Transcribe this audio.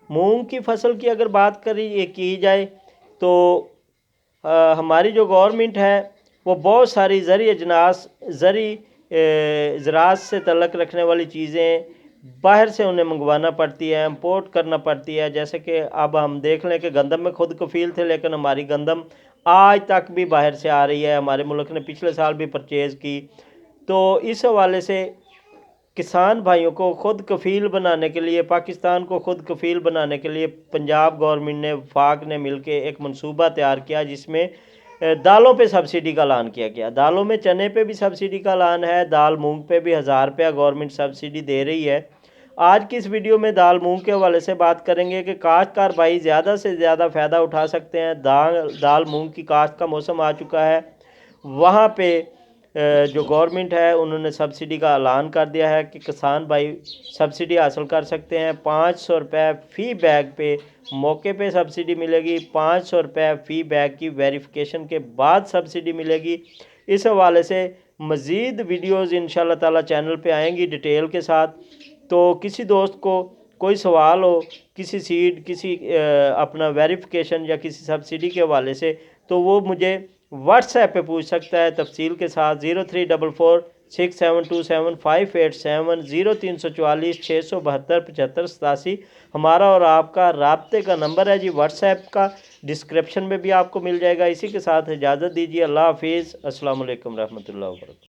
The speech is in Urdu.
مونگ کی فصل کی اگر بات کی جائے تو ہماری جو گورنمنٹ ہے وہ بہت ساری زرعی اجناس زراعت سے تعلق رکھنے والی چیزیں باہر سے انہیں منگوانا پڑتی ہے، امپورٹ کرنا پڑتی ہے. جیسے کہ اب ہم دیکھ لیں کہ گندم میں خود کفیل تھے، لیکن ہماری گندم آج تک بھی باہر سے آ رہی ہے. ہمارے ملک نے پچھلے سال بھی پرچیز کی. تو اس حوالے سے کسان بھائیوں کو خود کفیل بنانے کے لیے، پاکستان کو خود کفیل بنانے کے لیے پنجاب گورنمنٹ نے، وفاق نے مل کے ایک منصوبہ تیار کیا جس میں دالوں پہ سبسڈی کا اعلان کیا گیا. دالوں میں چنے پہ بھی سبسڈی کا اعلان ہے، دال مونگ پہ بھی 1000 روپیہ گورنمنٹ سبسڈی دے رہی ہے. آج کی اس ویڈیو میں دال مونگ کے حوالے سے بات کریں گے کہ کاشتکار بھائی زیادہ سے زیادہ فائدہ اٹھا سکتے ہیں. دال مونگ کی کاشت کا موسم آ چکا ہے، وہاں پہ جو گورنمنٹ ہے انہوں نے سبسڈی کا اعلان کر دیا ہے کہ کسان بھائی سبسڈی حاصل کر سکتے ہیں. 500 روپے فی بیگ پہ موقع پہ سبسڈی ملے گی، 500 روپے فی بیگ کی ویریفیکیشن کے بعد سبسڈی ملے گی. اس حوالے سے مزید ویڈیوز انشاءاللہ تعالی چینل پہ آئیں گی ڈیٹیل کے ساتھ. تو کسی دوست کو کوئی سوال ہو کسی سیڈ، کسی اپنا ویریفیکیشن یا کسی سبسڈی کے حوالے سے، تو وہ مجھے واٹس ایپ پہ پوچھ سکتا ہے تفصیل کے ساتھ. 034467275870 0344 672 7587 ہمارا اور آپ کا رابطے کا نمبر ہے جی. واٹس ایپ کا ڈسکرپشن میں بھی آپ کو مل جائے گا. اسی کے ساتھ اجازت دیجیے. اللہ حافظ. السلام علیکم رحمۃ اللہ وبرکاتہ.